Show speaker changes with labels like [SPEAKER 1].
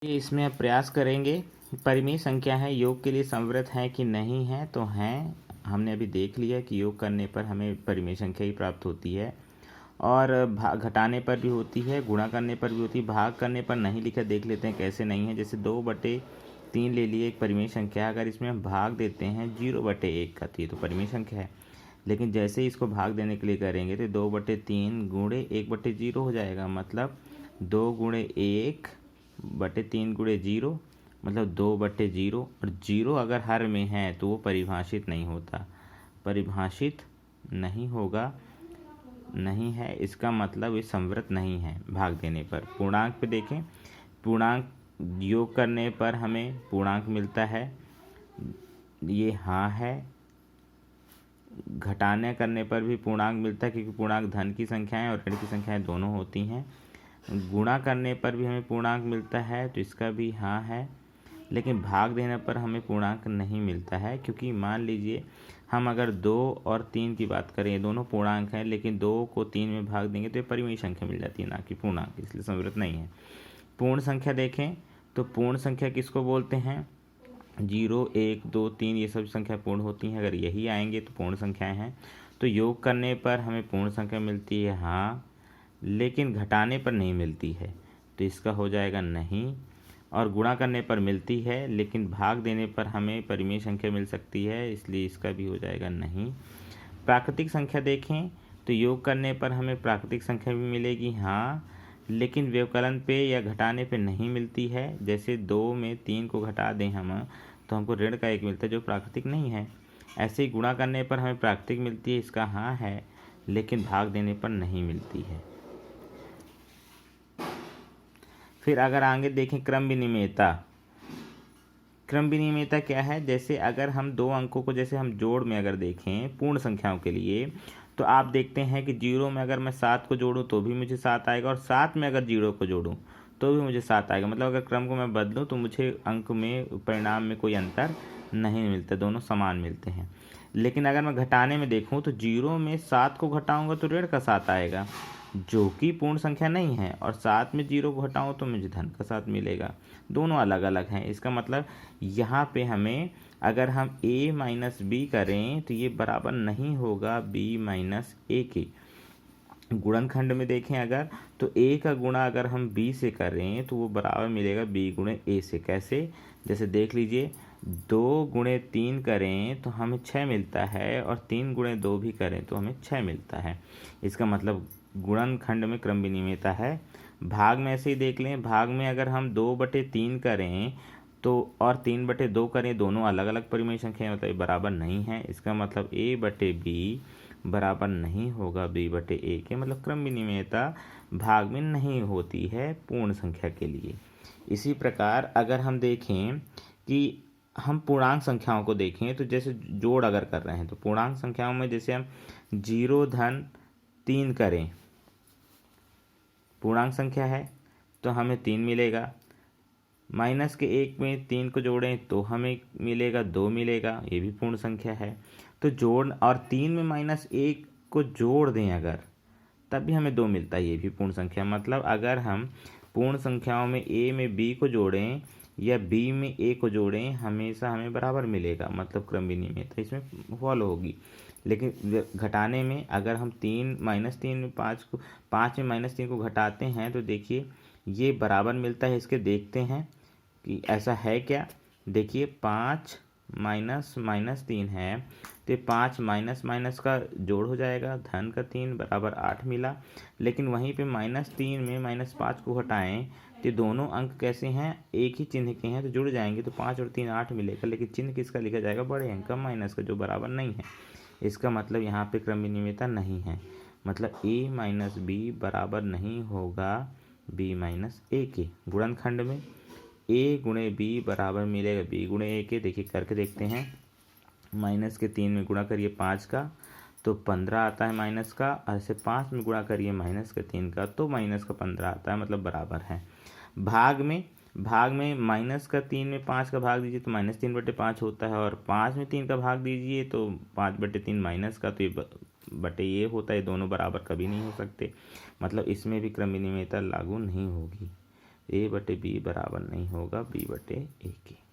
[SPEAKER 1] ये इसमें अब प्रयास करेंगे। परिमेय संख्या है योग के लिए संवृत है कि नहीं है, तो हैं। हमने अभी देख लिया कि योग करने पर हमें परिमेय संख्या ही प्राप्त होती है और घटाने पर भी होती है, गुणा करने पर भी होती है। भाग करने पर नहीं लिखा, देख लेते हैं कैसे नहीं है। जैसे 2/3 ले लिए, एक परिमेय संख्या है। अगर इसमें हम भाग देते हैं 0/1 का, तो ये तो परिमेय संख्या है। लेकिन जैसे ही इसको भाग देने के लिए करेंगे तो 2/3 गुणे 1/0 हो जाएगा। मतलब 2 गुणे 1/3 गुणे 0, मतलब 2/0। और 0 अगर हर में है तो वो परिभाषित नहीं होता, परिभाषित नहीं होगा, नहीं है, इसका मतलब ये संवृत नहीं है भाग देने पर। पूर्णांक पे देखें, पूर्णांक योग करने पर हमें पूर्णांक मिलता है, ये हाँ है। घटाने करने पर भी पूर्णांक मिलता है, क्योंकि पूर्णांक धन की संख्याएं और ऋण की संख्याएं दोनों होती हैं। गुणा करने पर भी हमें पूर्णांक मिलता है, तो इसका भी हाँ है। लेकिन भाग देने पर हमें पूर्णांक नहीं मिलता है, क्योंकि मान लीजिए हम अगर 2 और 3 की बात करें, ये दोनों पूर्णांक हैं, लेकिन 2 को 3 में भाग देंगे तो ये परिमेय संख्या मिल जाती है, ना कि पूर्णांक, इसलिए संवृत नहीं है। पूर्ण संख्या देखें तो पूर्ण संख्या किसको बोलते हैं? 0, 1, 2, 3 ये सब संख्या पूर्ण होती हैं। अगर यही आएंगे तो पूर्ण संख्याएं हैं। तो योग करने पर हमें पूर्ण संख्या मिलती है हाँ, लेकिन घटाने पर नहीं मिलती है, तो इसका हो जाएगा नहीं। और गुणा करने पर मिलती है, लेकिन भाग देने पर हमें परिमेय संख्या मिल सकती है, इसलिए इसका भी हो जाएगा नहीं। प्राकृतिक संख्या देखें तो योग करने पर हमें प्राकृतिक संख्या भी मिलेगी हाँ, लेकिन व्यवकलन पे या घटाने पे नहीं मिलती है। जैसे 2 में 3 को घटा दें हम, तो हमको ऋण का 1 मिलता है, जो प्राकृतिक नहीं है। ऐसे ही गुणा करने पर हमें प्राकृतिक मिलती है, इसका हाँ है, लेकिन भाग देने पर नहीं मिलती है। फिर अगर आगे देखें क्रम विनिमेयता। क्रम विनिमेयता क्या है? जैसे अगर हम 2 अंकों को, जैसे हम जोड़ में अगर देखें पूर्ण संख्याओं के लिए, तो आप देखते हैं कि 0 में अगर मैं 7 को जोड़ूं तो भी मुझे 7 आएगा, और 7 में अगर 0 को जोड़ूं तो भी मुझे 7 आएगा। मतलब अगर क्रम को मैं बदलूं तो मुझे अंक में, परिणाम में कोई अंतर नहीं मिलता, दोनों समान मिलते हैं। लेकिन अगर मैं घटाने में देखूं तो 0 में 7 को घटाऊंगा तो ऋण का 7 आएगा, जो कि पूर्ण संख्या नहीं है, और 7 में 0 को घटाऊँ तो मुझे धन का 7 मिलेगा। दोनों अलग अलग हैं। इसका मतलब यहाँ पे हमें, अगर हम a माइनस बी करें तो ये बराबर नहीं होगा b माइनस ए के। गुणनखंड में देखें अगर, तो a का गुणा अगर हम b से करें तो वो बराबर मिलेगा b गुणे a से। कैसे? जैसे देख लीजिए, 2 गुणे 3 करें तो हमें 6 मिलता है, और 3 गुणे 2 भी करें तो हमें 6 मिलता है। इसका मतलब गुणनखंड में क्रम विनिमेयता है। भाग में ऐसे ही देख लें, भाग में अगर हम 2/3 करें तो, और 3/2 करें, दोनों अलग अलग परिमेय संख्या, मतलब बराबर नहीं है। इसका मतलब a/b बराबर नहीं होगा b/a के। मतलब क्रम विनिमेयता भाग में नहीं होती है पूर्ण संख्या के लिए। इसी प्रकार अगर हम देखें कि हम पूर्णांक संख्याओं को देखें, तो जैसे जोड़ अगर कर रहे हैं तो पूर्णांक संख्याओं में जैसे हम 0-3 करें, पूर्णांक संख्या है तो हमें 3 मिलेगा। माइनस के 1 में 3 को जोड़ें तो हमें मिलेगा 2 मिलेगा, ये भी पूर्ण संख्या है। तो जोड़, और 3 में -1 को जोड़ दें अगर, तब भी हमें 2 मिलता है, ये भी पूर्ण संख्या। मतलब अगर हम पूर्ण संख्याओं में a में b को जोड़ें या b में a को जोड़ें, हमेशा हमें बराबर मिलेगा, मतलब क्रम विनिमेयता इसमें फॉलो होगी। लेकिन घटाने में अगर हम 3 में 5 में -3 को घटाते हैं तो देखिए ये बराबर मिलता है। इसके देखते हैं कि ऐसा है क्या। देखिए 5 -3 है, तो 5 माइनस का जोड़ हो जाएगा, धन का 3 बराबर 8 मिला। लेकिन वहीं पे -3 में -5 को हटाएं तो दोनों अंक कैसे हैं? एक ही चिन्ह के हैं, तो जुड़ जाएंगे, तो 5 और 3 8 मिलेगा। लेकिन चिन्ह किसका लिखा जाएगा? बड़े अंक का, माइनस का, जो बराबर नहीं है। इसका मतलब यहाँ पे क्रम विनिमेयता नहीं है। मतलब a माइनस बी बराबर नहीं होगा b माइनस ए के। गुणनखंड में a गुणे b बराबर मिलेगा b गुणे ए के। देखिए करके देखते हैं, माइनस के 3 में गुणा करिए 5 का तो 15 आता है माइनस का, और ऐसे 5 में गुणा करिए माइनस के 3 का तो माइनस का 15 आता है, मतलब बराबर है। भाग में माइनस का 3 में 5 का भाग दीजिए तो -3/5 होता है, और 5 में 3 का भाग दीजिए तो 5/3 माइनस का, तो ये बटे ये होता है। दोनों बराबर कभी नहीं हो सकते, मतलब इसमें भी क्रम विनिमेयता लागू नहीं होगी। ए बटे बी बराबर नहीं होगा बी बटे ए के।